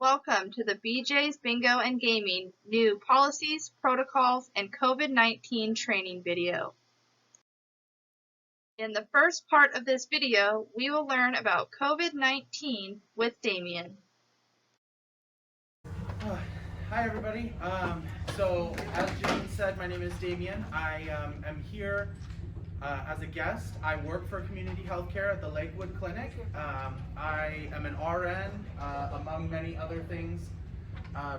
Welcome to the BJ's Bingo and Gaming new policies, protocols, and COVID-19 training video. In the first part of this video, we will learn about COVID-19 with Damien. Hi everybody. So as Janine said, my name is Damien. I am here as a guest. I work for community healthcare at the Lakewood Clinic. I am an RN, among many other things,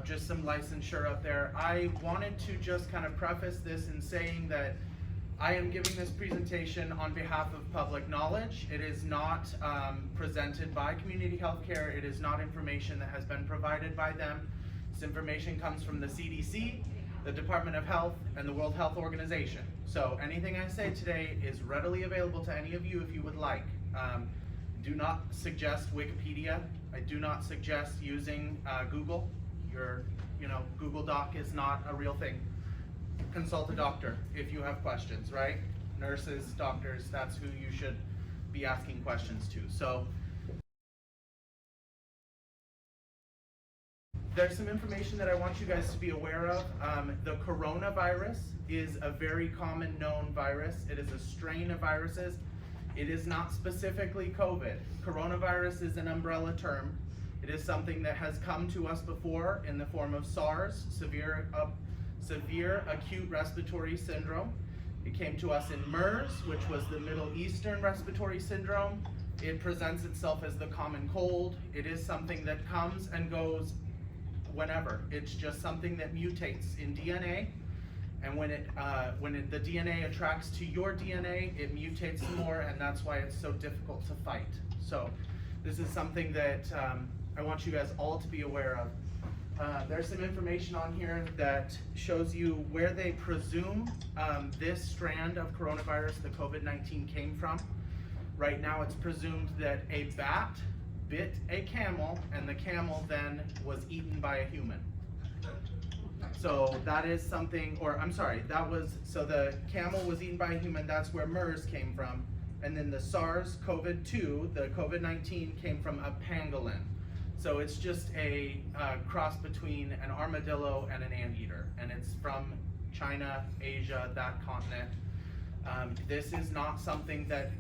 just some licensure up there. I wanted to just kind of preface this in saying that I am giving this presentation on behalf of public knowledge. It is not presented by community healthcare. It is not information that has been provided by them. This information comes from the CDC, the Department of Health, and the World Health Organization. So anything I say today is readily available to any of you if you would like. Do not suggest Wikipedia. I do not suggest using Google. Google Doc is not a real thing. Consult a doctor if you have questions, right? Nurses, doctors, that's who you should be asking questions to. So there's some information that I want you guys to be aware of. The coronavirus is a very common known virus. It is a strain of viruses. It is not specifically COVID. Coronavirus is an umbrella term. It is something that has come to us before in the form of SARS, severe acute respiratory syndrome. It came to us in MERS, which was the Middle Eastern respiratory syndrome. It presents itself as the common cold. It is something that comes and goes whenever. It's just something that mutates in DNA, and when the DNA attracts to your DNA, it mutates more, and that's why it's so difficult to fight. So this is something that I want you guys all to be aware of. There's some information on here that shows you where they presume this strand of coronavirus, the COVID-19, came from. Right now it's presumed that a bat bit a camel, and the camel then was eaten by a human. So that is something, so the camel was eaten by a human. That's where MERS came from. And then the SARS-CoV-2, the COVID-19, came from a pangolin. So it's just a cross between an armadillo and an anteater, and it's from China, Asia, that continent. This is not something that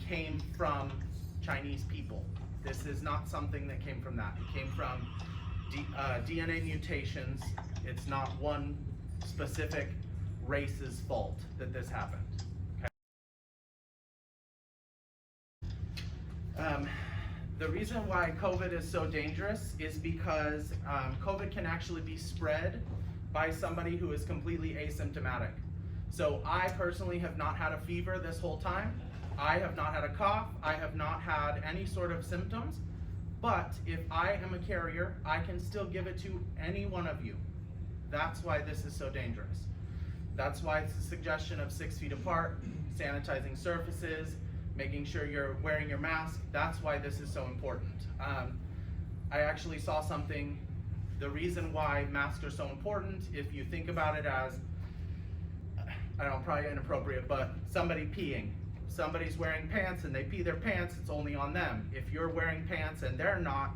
came from Chinese people. This is not something that came from that. It came from DNA mutations. It's not one specific race's fault that this happened. Okay? The reason why COVID is so dangerous is because COVID can actually be spread by somebody who is completely asymptomatic. So I personally have not had a fever this whole time. I have not had a cough. I have not had any sort of symptoms. But if I am a carrier, I can still give it to any one of you. That's why this is so dangerous. That's why it's a suggestion of 6 feet apart, sanitizing surfaces, making sure you're wearing your mask. That's why this is so important. I actually saw something, the reason why masks are so important, if you think about it as, I don't know, probably inappropriate, but somebody peeing. Somebody's wearing pants and they pee their pants, it's only on them. If you're wearing pants and they're not,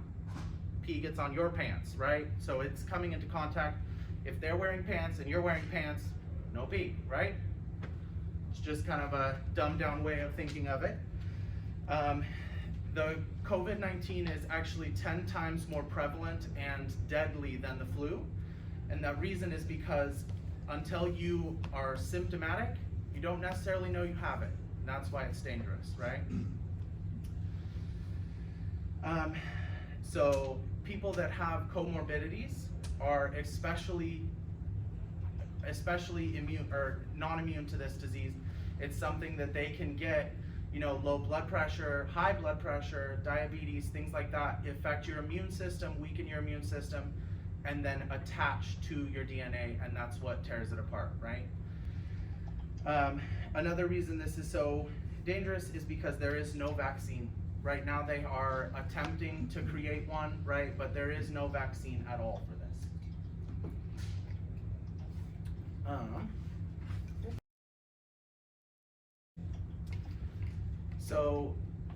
pee gets on your pants, right? So it's coming into contact. If they're wearing pants and you're wearing pants, no pee, right? It's just kind of a dumbed down way of thinking of it. The COVID-19 is actually 10 times more prevalent and deadly than the flu. And the reason is because until you are symptomatic, you don't necessarily know you have it. And that's why it's dangerous, right? So people that have comorbidities are especially immune or non-immune to this disease. It's something that they can get, low blood pressure, high blood pressure, diabetes, things like that, affect your immune system, weaken your immune system, and then attach to your DNA, and that's what tears it apart, right? Another reason this is so dangerous is because there is no vaccine. Right now they are attempting to create one, right? But there is no vaccine at all for this. So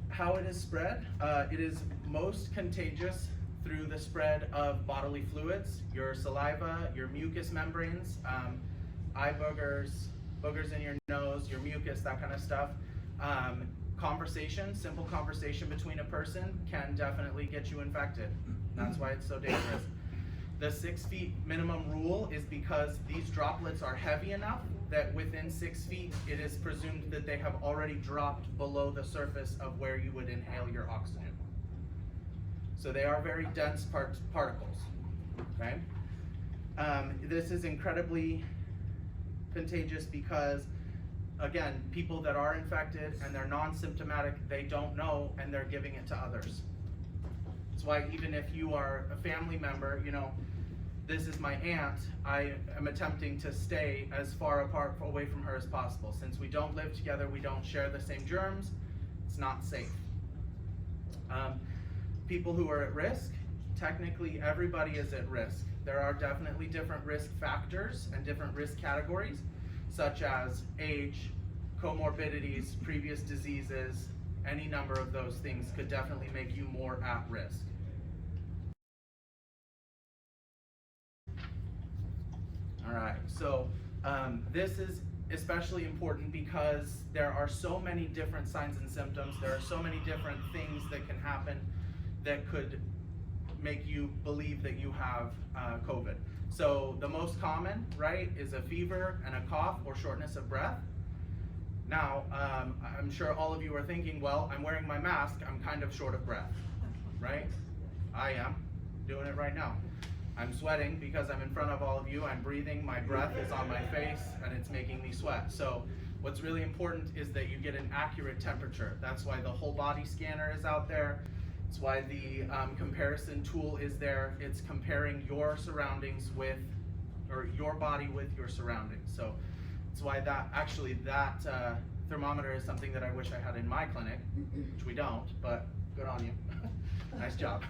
how it is spread, it is most contagious through the spread of bodily fluids, your saliva, your mucous membranes, eye boogers, boogers in your nose, your mucus, that kind of stuff. Conversation, simple conversation between a person can definitely get you infected. That's why it's so dangerous. The 6 feet minimum rule is because these droplets are heavy enough that within 6 feet, it is presumed that they have already dropped below the surface of where you would inhale your oxygen. So they are very dense particles, okay? This is incredibly contagious because, again, people that are infected and they're non-symptomatic, they don't know and they're giving it to others. That's why even if you are a family member, you know, this is my aunt, I am attempting to stay as far apart away from her as possible. Since we don't live together, we don't share the same germs, it's not safe. People who are at risk, technically everybody is at risk. There are definitely different risk factors and different risk categories, such as age, comorbidities, previous diseases, any number of those things could definitely make you more at risk. All right, so this is especially important because there are so many different signs and symptoms. There are so many different things that can happen that could make you believe that you have COVID. So the most common, right, is a fever and a cough or shortness of breath. Now, I'm sure all of you are thinking, well, I'm wearing my mask, I'm kind of short of breath, right? I am doing it right now. I'm sweating because I'm in front of all of you, I'm breathing, my breath is on my face, and it's making me sweat. So what's really important is that you get an accurate temperature. That's why the whole body scanner is out there. It's why the comparison tool is there. It's comparing your surroundings with, or your body with your surroundings. So it's why that thermometer is something that I wish I had in my clinic, which we don't, but good on you. Nice job.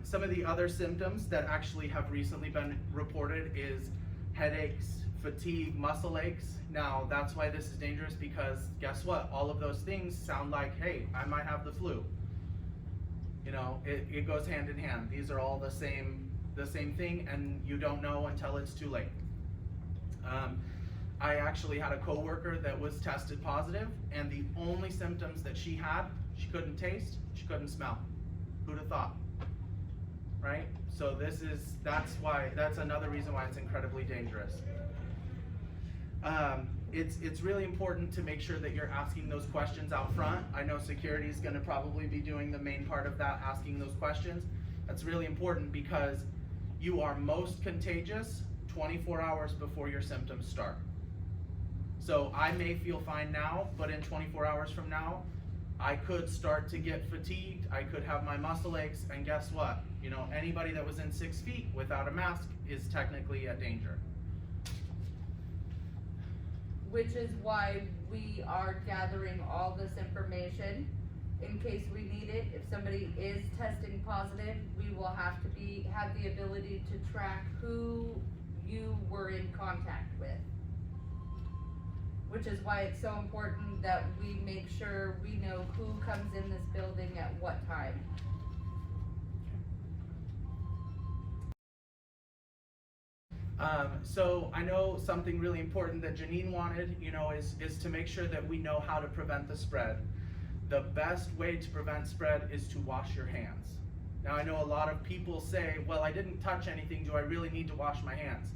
Some of the other symptoms that actually have recently been reported is headaches, fatigue, muscle aches. Now that's why this is dangerous, because guess what? All of those things sound like, hey, I might have the flu. You know, it goes hand in hand. These are all the same thing, and you don't know until it's too late. I actually had a coworker that was tested positive, and the only symptoms that she had, she couldn't taste, she couldn't smell. Who'd have thought? Right? So that's another reason why it's incredibly dangerous. It's really important to make sure that you're asking those questions out front. I know security is going to probably be doing the main part of that, asking those questions. That's really important because you are most contagious 24 hours before your symptoms start. So I may feel fine now, but in 24 hours from now, I could start to get fatigued, I could have my muscle aches, and guess what? You know, anybody that was in 6 feet without a mask is technically at danger. Which is why we are gathering all this information in case we need it. If somebody is testing positive, we will have the ability to track who you were in contact with. Which is why it's so important that we make sure we know who comes in this building at what time. So I know something really important that Janine wanted, you know, is to make sure that we know how to prevent the spread. The best way to prevent spread is to wash your hands. Now I know a lot of people say, well, I didn't touch anything, do I really need to wash my hands?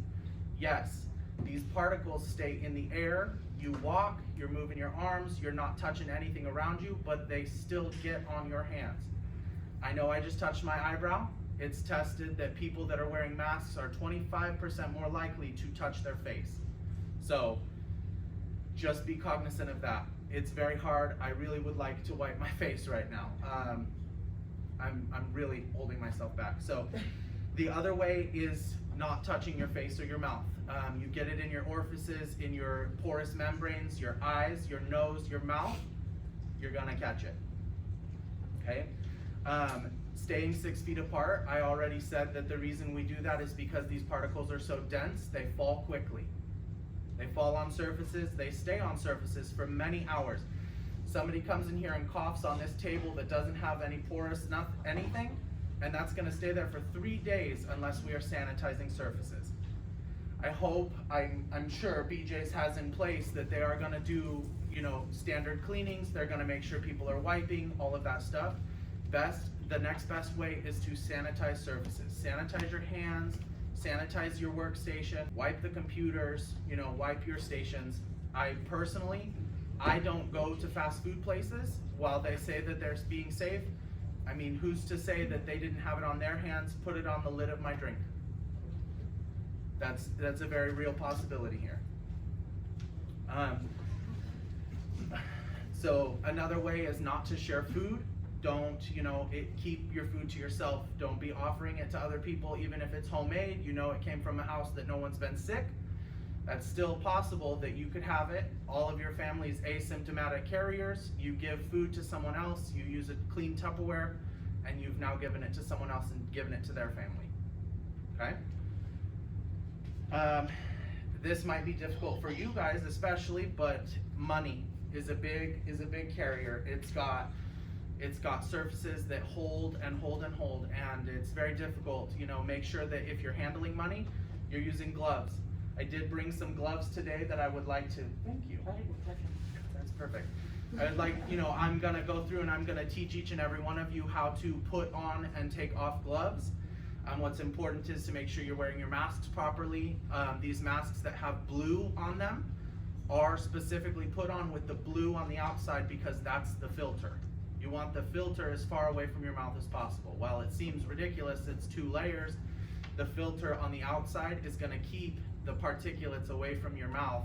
Yes, these particles stay in the air, you walk, you're moving your arms, you're not touching anything around you, but they still get on your hands. I know I just touched my eyebrow. It's tested that people that are wearing masks are 25% more likely to touch their face. So just be cognizant of that. It's very hard. I really would like to wipe my face right now. I'm really holding myself back. So the other way is not touching your face or your mouth. You get it in your orifices, in your porous membranes, your eyes, your nose, your mouth, you're gonna catch it, okay? Staying 6 feet apart, I already said that the reason we do that is because these particles are so dense, they fall quickly. They fall on surfaces, they stay on surfaces for many hours. Somebody comes in here and coughs on this table that doesn't have any porous anything, and that's gonna stay there for 3 days unless we are sanitizing surfaces. I hope, I'm sure BJ's has in place that they are gonna do, standard cleanings, they're gonna make sure people are wiping, all of that stuff. The next best way is to sanitize surfaces. Sanitize your hands, sanitize your workstation, wipe the computers, wipe your stations. I don't go to fast food places while they say that they're being safe. I mean, who's to say that they didn't have it on their hands, put it on the lid of my drink? That's a very real possibility here. So another way is not to share food. Don't, keep your food to yourself. Don't be offering it to other people, even if it's homemade. It came from a house that no one's been sick. That's still possible that you could have it. All of your family's asymptomatic carriers. You give food to someone else, you use a clean Tupperware, and you've now given it to someone else and given it to their family. Okay? This might be difficult for you guys especially, but money is a big carrier. It's got surfaces that hold and hold and hold, and it's very difficult. Make sure that if you're handling money, you're using gloves. I did bring some gloves today that I would like to, thank you. I didn't touch them. That's perfect. I'd like, I'm gonna go through and I'm gonna teach each and every one of you how to put on and take off gloves. What's important is to make sure you're wearing your masks properly. These masks that have blue on them are specifically put on with the blue on the outside because that's the filter. You want the filter as far away from your mouth as possible. While it seems ridiculous, it's 2 layers, the filter on the outside is gonna keep the particulates away from your mouth,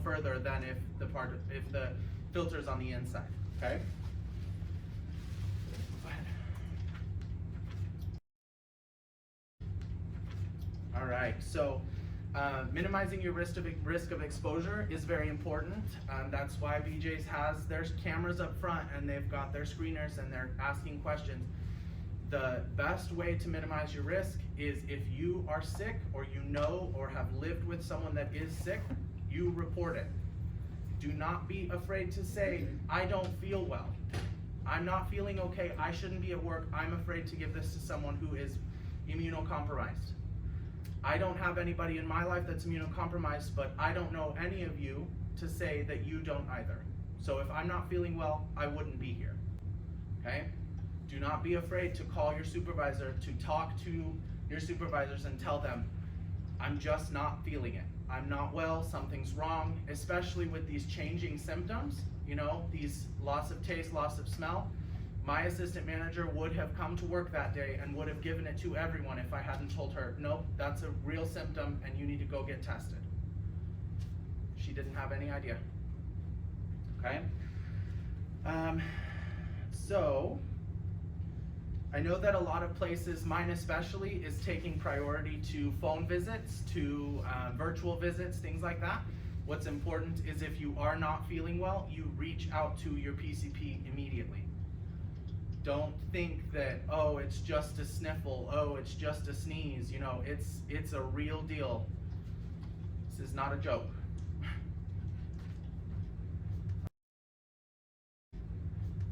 further than if the filter's on the inside, okay? All right, so minimizing your risk of exposure is very important. That's why BJ's has their cameras up front and they've got their screeners and they're asking questions. The best way to minimize your risk is if you are sick or or have lived with someone that is sick, you report it. Do not be afraid to say, I don't feel well. I'm not feeling okay, I shouldn't be at work, I'm afraid to give this to someone who is immunocompromised. I don't have anybody in my life that's immunocompromised, but I don't know any of you to say that you don't either. So if I'm not feeling well, I wouldn't be here, okay? Do not be afraid to call your supervisor, to talk to your supervisors and tell them, I'm just not feeling it. I'm not well, something's wrong, especially with these changing symptoms, these loss of taste, loss of smell. My assistant manager would have come to work that day and would have given it to everyone if I hadn't told her, nope, that's a real symptom and you need to go get tested. She didn't have any idea, okay? So, I know that a lot of places, mine especially, is taking priority to phone visits, to virtual visits, things like that. What's important is if you are not feeling well, you reach out to your PCP immediately. Don't think that, oh, it's just a sniffle, oh, it's just a sneeze, it's a real deal. This is not a joke.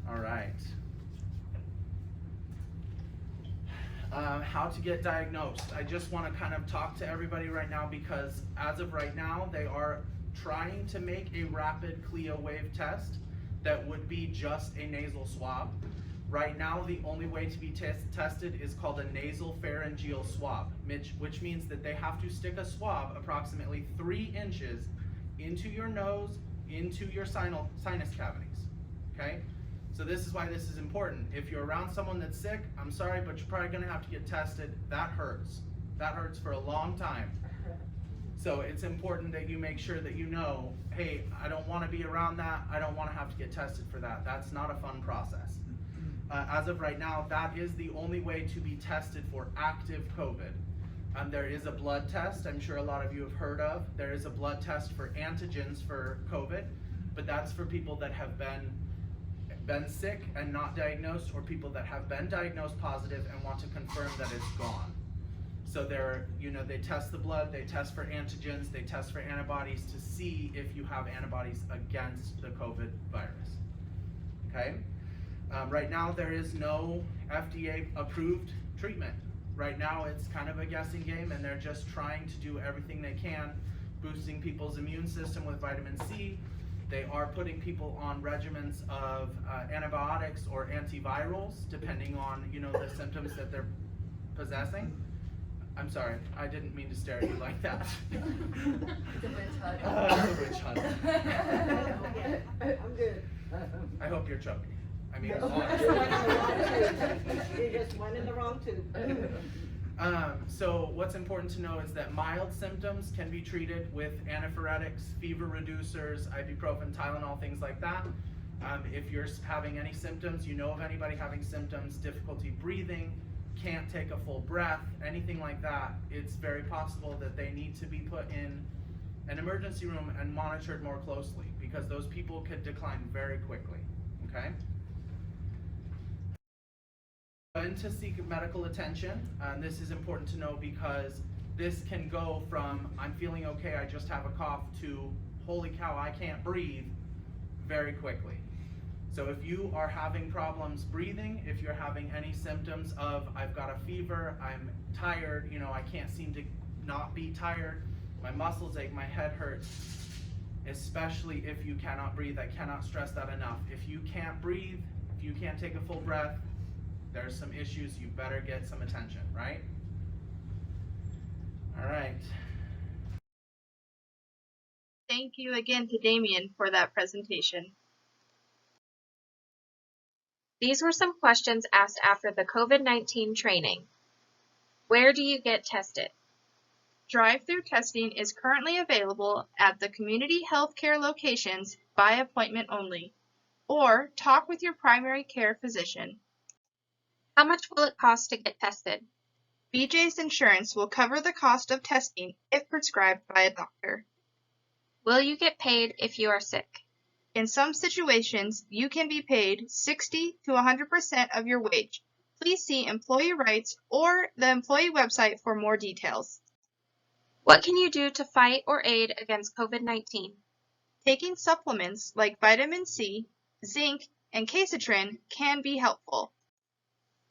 All right. How to get diagnosed. I just want to kind of talk to everybody right now because as of right now, they are trying to make a rapid CLIA wave test that would be just a nasal swab. Right now, the only way to be tested is called a nasal pharyngeal swab, which means that they have to stick a swab approximately 3 inches into your nose, into your sinus cavities, okay? So this is why this is important. If you're around someone that's sick, I'm sorry, but you're probably gonna have to get tested. That hurts. That hurts for a long time. So it's important that you make sure that hey, I don't wanna be around that. I don't wanna have to get tested for that. That's not a fun process. As of right now, that is the only way to be tested for active COVID. There is a blood test, I'm sure a lot of you have heard of. There is a blood test for antigens for COVID, but that's for people that have been sick and not diagnosed, or people that have been diagnosed positive and want to confirm that it's gone. So they test the blood, they test for antigens, they test for antibodies to see if you have antibodies against the COVID virus, okay? Right now there is no FDA approved treatment. Right now it's kind of a guessing game, and they're just trying to do everything they can, boosting people's immune system with vitamin C. They are putting people on regimens of antibiotics or antivirals, depending on, you know, the symptoms that they're possessing. I'm sorry, I didn't mean to stare at you like that. It's a witch hunt. It's a witch hunt. I'm good. I hope you're choking. I mean, You're just one in the wrong tube. So what's important to know is that mild symptoms can be treated with antiphoretics, fever reducers, ibuprofen, Tylenol, things like that. If you're having any symptoms, you know of anybody having symptoms, difficulty breathing, can't take a full breath, anything like that, it's very possible that they need to be put in an emergency room and monitored more closely, because those people could decline very quickly, okay? When to seek medical attention, this is important to know because this can go from I'm feeling okay, I just have a cough, to holy cow, I can't breathe, very quickly. So if you are having problems breathing, if you're having any symptoms of I've got a fever, I'm tired, you know, I can't seem to not be tired, my muscles ache, my head hurts, especially if you cannot breathe, I cannot stress that enough. If you can't breathe, if you can't take a full breath, there's some issues, you better get some attention, right? All right. Thank you again to Damien for that presentation. These were some questions asked after the COVID-19 training. Where do you get tested? Drive-through testing is currently available at the community healthcare locations by appointment only, or talk with your primary care physician. How much will it cost to get tested? BJ's insurance will cover the cost of testing if prescribed by a doctor. Will you get paid if you are sick? In some situations, you can be paid 60 to 100% of your wage. Please see employee rights or the employee website for more details. What can you do to fight or aid against COVID-19? Taking supplements like vitamin C, zinc, and quercetin can be helpful.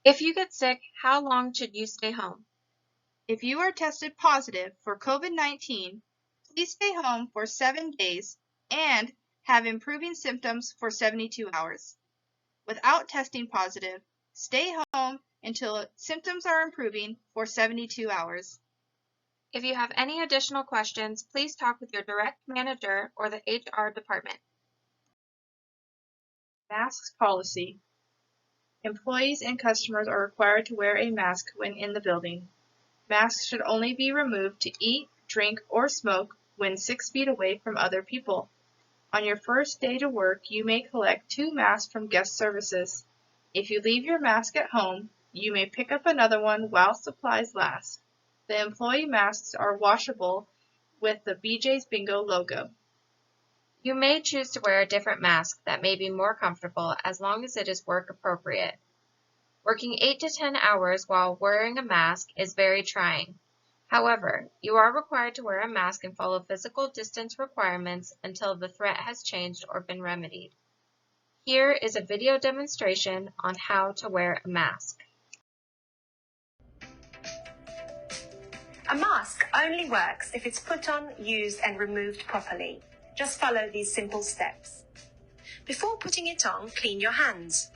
If you get sick, how long should you stay home? If you are tested positive for COVID-19, please stay home for 7 days and have improving symptoms for 72 hours. Without testing positive, stay home until symptoms are improving for 72 hours. If you have any additional questions, please talk with your direct manager or the HR department. Masks policy. Employees and customers are required to wear a mask when in the building. Masks should only be removed to eat, drink, or smoke when 6 feet away from other people. On your first day to work, you may collect 2 masks from guest services. If you leave your mask at home, you may pick up another one while supplies last. The employee masks are washable with the BJ's Bingo logo. You may choose to wear a different mask that may be more comfortable as long as it is work appropriate. Working 8 to 10 hours while wearing a mask is very trying. However, you are required to wear a mask and follow physical distance requirements until the threat has changed or been remedied. Here is a video demonstration on how to wear a mask. A mask only works if it's put on, used and removed properly. Just follow these simple steps. Before putting it on, clean your hands.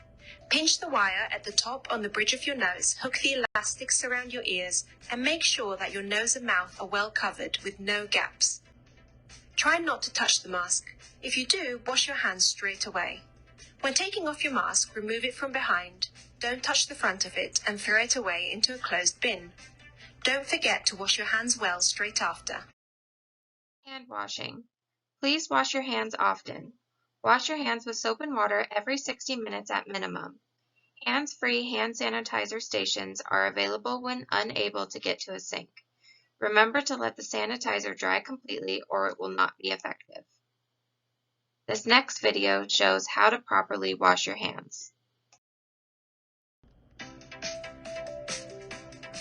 Pinch the wire at the top on the bridge of your nose, hook the elastics around your ears, and make sure that your nose and mouth are well covered with no gaps. Try not to touch the mask. If you do, wash your hands straight away. When taking off your mask, remove it from behind. Don't touch the front of it and throw it away into a closed bin. Don't forget to wash your hands well straight after. Hand washing. Please wash your hands often. Wash your hands with soap and water every 60 minutes at minimum. Hands-free hand sanitizer stations are available when unable to get to a sink. Remember to let the sanitizer dry completely or it will not be effective. This next video shows how to properly wash your hands.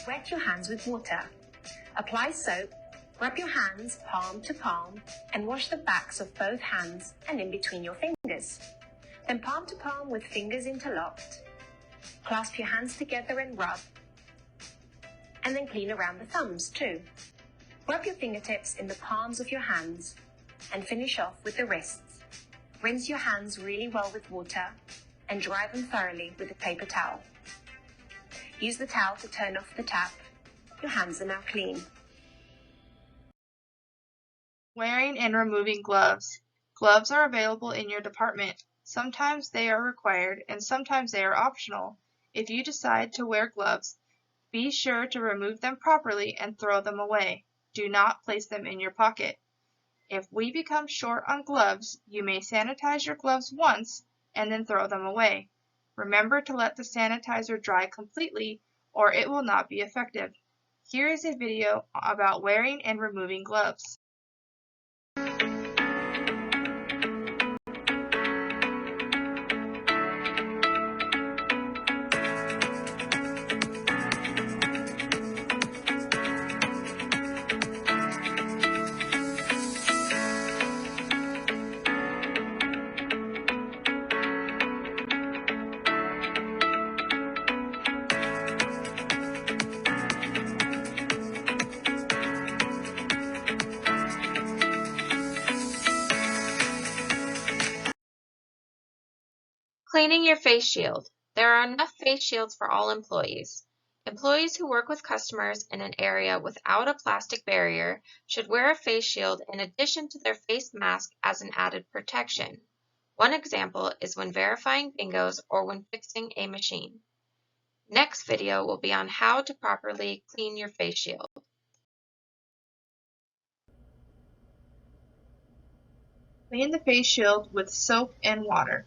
Wet your hands with water. Apply soap. Rub your hands palm to palm and wash the backs of both hands and in between your fingers. Then palm to palm with fingers interlocked. Clasp your hands together and rub. And then clean around the thumbs too. Rub your fingertips in the palms of your hands and finish off with the wrists. Rinse your hands really well with water and dry them thoroughly with a paper towel. Use the towel to turn off the tap. Your hands are now clean. Wearing and removing gloves. Gloves are available in your department. Sometimes they are required and sometimes they are optional. If you decide to wear gloves, be sure to remove them properly and throw them away. Do not place them in your pocket. If we become short on gloves, you may sanitize your gloves once and then throw them away. Remember to let the sanitizer dry completely or it will not be effective. Here is a video about wearing and removing gloves. Cleaning your face shield. There are enough face shields for all employees. Employees who work with customers in an area without a plastic barrier should wear a face shield in addition to their face mask as an added protection. One example is when verifying bingos or when fixing a machine. Next video will be on how to properly clean your face shield. Clean the face shield with soap and water.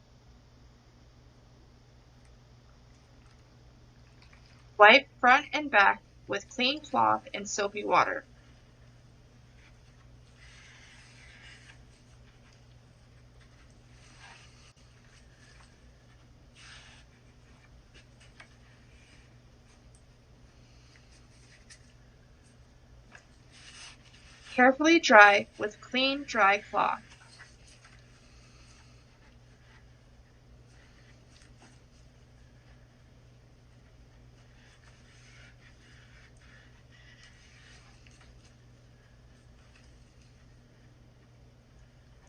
Wipe front and back with clean cloth and soapy water. Carefully dry with clean, dry cloth.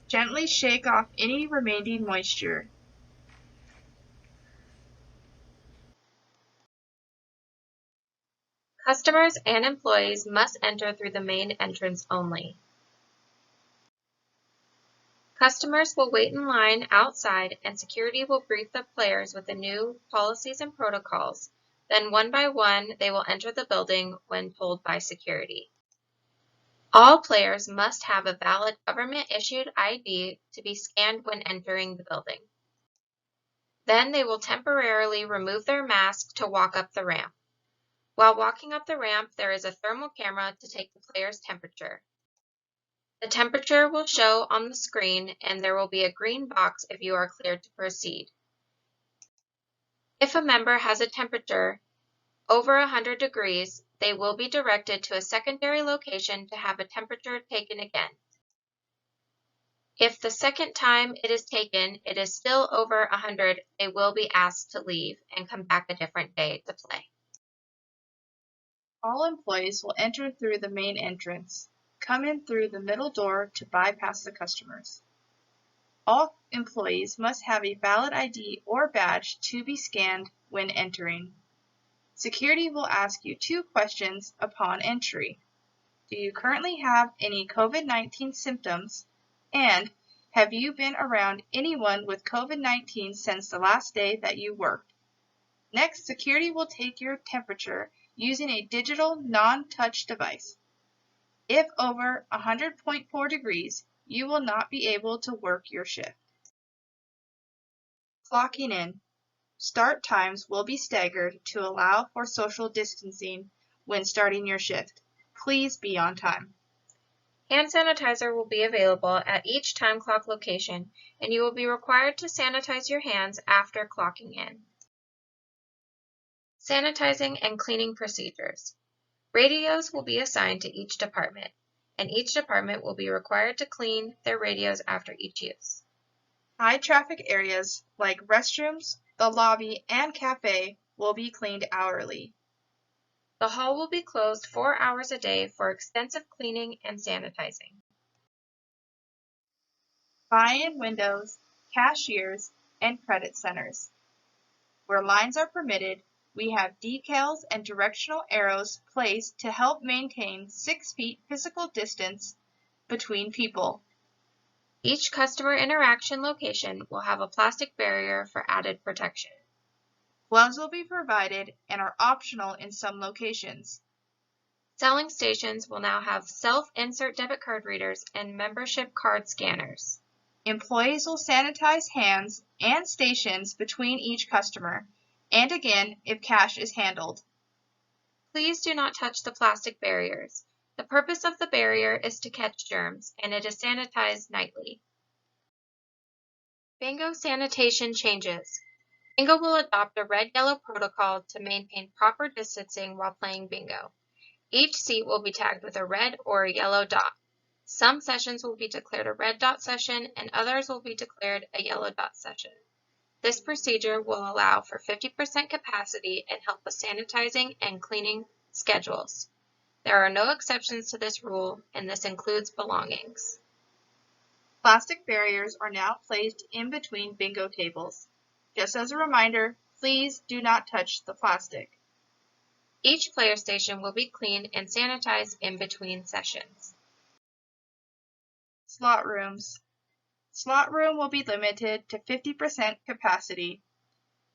Gently shake off any remaining moisture. Customers and employees must enter through the main entrance only. Customers will wait in line outside and security will brief the players with the new policies and protocols. Then one by one, they will enter the building when told by security. All players must have a valid government-issued ID to be scanned when entering the building. Then they will temporarily remove their mask to walk up the ramp. While walking up the ramp, there is a thermal camera to take the player's temperature. The temperature will show on the screen and there will be a green box if you are cleared to proceed. If a member has a temperature over 100 degrees, they will be directed to a secondary location to have a temperature taken again. If the second time it is taken, it is still over 100, they will be asked to leave and come back a different day to play. All employees will enter through the main entrance. Come in through the middle door to bypass the customers. All employees must have a valid ID or badge to be scanned when entering. Security will ask you 2 questions upon entry. Do you currently have any COVID-19 symptoms? And have you been around anyone with COVID-19 since the last day that you worked? Next, security will take your temperature using a digital non-touch device. If over 100.4 degrees, you will not be able to work your shift. Clocking in. Start times will be staggered to allow for social distancing when starting your shift. Please be on time. Hand sanitizer will be available at each time clock location, and you will be required to sanitize your hands after clocking in. Sanitizing and cleaning procedures. Radios will be assigned to each department, and each department will be required to clean their radios after each use. High traffic areas like restrooms, The lobby and cafe will be cleaned hourly. The hall will be closed 4 hours a day for extensive cleaning and sanitizing. Buy-in windows, cashiers, and credit centers. Where lines are permitted, we have decals and directional arrows placed to help maintain 6 feet physical distance between people. Each customer interaction location will have a plastic barrier for added protection. Gloves will be provided and are optional in some locations. Selling stations will now have self-insert debit card readers and membership card scanners. Employees will sanitize hands and stations between each customer, and again if cash is handled. Please do not touch the plastic barriers. The purpose of the barrier is to catch germs, and it is sanitized nightly. Bingo sanitation changes. Bingo will adopt a red-yellow protocol to maintain proper distancing while playing bingo. Each seat will be tagged with a red or a yellow dot. Some sessions will be declared a red dot session and others will be declared a yellow dot session. This procedure will allow for 50% capacity and help with sanitizing and cleaning schedules. There are no exceptions to this rule, and this includes belongings. Plastic barriers are now placed in between bingo tables. Just as a reminder, please do not touch the plastic. Each player station will be cleaned and sanitized in between sessions. Slot rooms. Slot room will be limited to 50% capacity.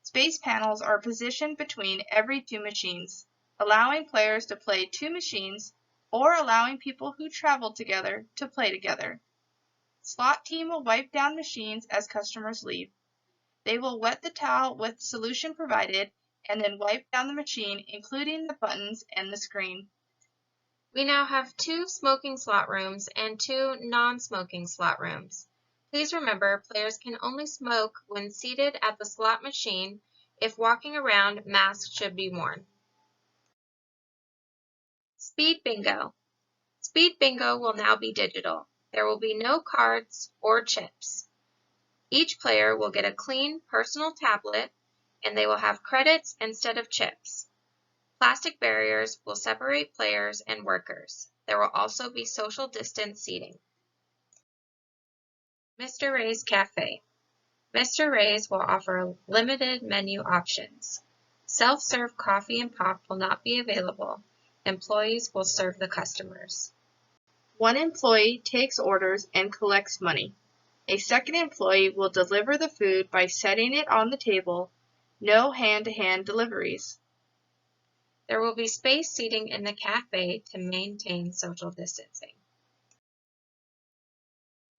Space panels are positioned between every 2 machines, allowing players to play 2 machines or allowing people who travel together to play together. Slot team will wipe down machines as customers leave. They will wet the towel with solution provided and then wipe down the machine, including the buttons and the screen. We now have 2 smoking slot rooms and 2 non-smoking slot rooms. Please remember, players can only smoke when seated at the slot machine. If walking around, masks should be worn. Speed Bingo. Speed Bingo will now be digital. There will be no cards or chips. Each player will get a clean personal tablet and they will have credits instead of chips. Plastic barriers will separate players and workers. There will also be social distance seating. Mr. Ray's Cafe. Mr. Ray's will offer limited menu options. Self-serve coffee and pop will not be available. Employees will serve the customers. One employee takes orders and collects money. A second employee will deliver the food by setting it on the table. No hand-to-hand deliveries. There will be spaced seating in the cafe to maintain social distancing.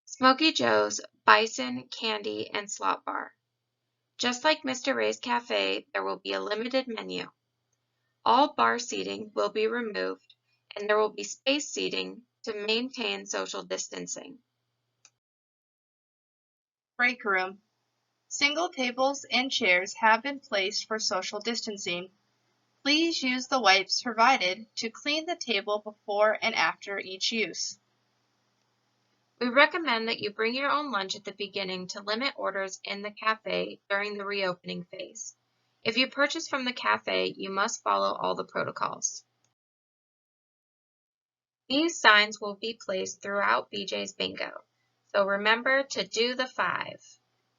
Smoky Joe's Bison, Candy, and Slot Bar. Just like Mr. Ray's Cafe, there will be a limited menu. All bar seating will be removed, and there will be spaced seating to maintain social distancing. Break room. Single tables and chairs have been placed for social distancing. Please use the wipes provided to clean the table before and after each use. We recommend that you bring your own lunch at the beginning to limit orders in the cafe during the reopening phase. If you purchase from the cafe, you must follow all the protocols. These signs will be placed throughout BJ's Bingo, so remember to do the 5.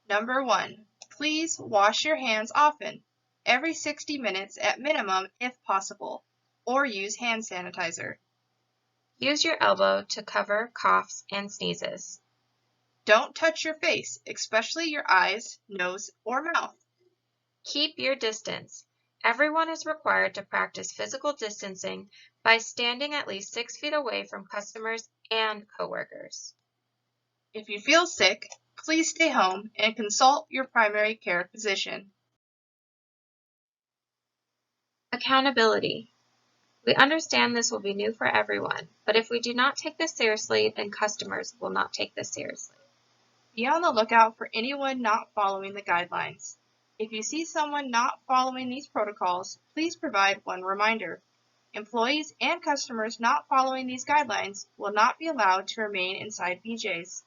Number 1, please wash your hands often, every 60 minutes at minimum if possible, or use hand sanitizer. Use your elbow to cover coughs and sneezes. Don't touch your face, especially your eyes, nose, or mouth. Keep your distance. Everyone is required to practice physical distancing by standing at least 6 feet away from customers and coworkers. If you feel sick, please stay home and consult your primary care physician. Accountability. We understand this will be new for everyone, but if we do not take this seriously, then customers will not take this seriously. Be on the lookout for anyone not following the guidelines. If you see someone not following these protocols, please provide one reminder. Employees and customers not following these guidelines will not be allowed to remain inside BJ's.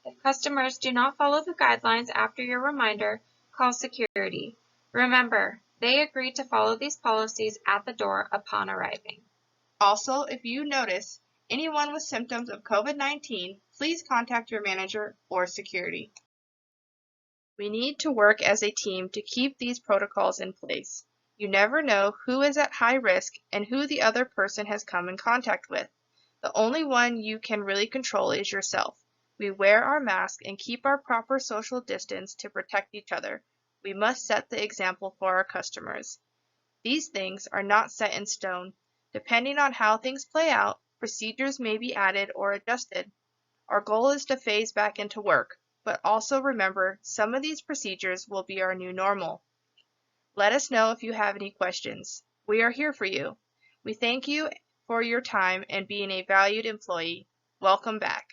If customers do not follow the guidelines after your reminder, call security. Remember, they agreed to follow these policies at the door upon arriving. Also, if you notice anyone with symptoms of COVID-19, please contact your manager or security. We need to work as a team to keep these protocols in place. You never know who is at high risk and who the other person has come in contact with. The only one you can really control is yourself. We wear our mask and keep our proper social distance to protect each other. We must set the example for our customers. These things are not set in stone. Depending on how things play out, procedures may be added or adjusted. Our goal is to phase back into work, but also remember some of these procedures will be our new normal. Let us know if you have any questions. We are here for you. We thank you for your time and being a valued employee. Welcome back.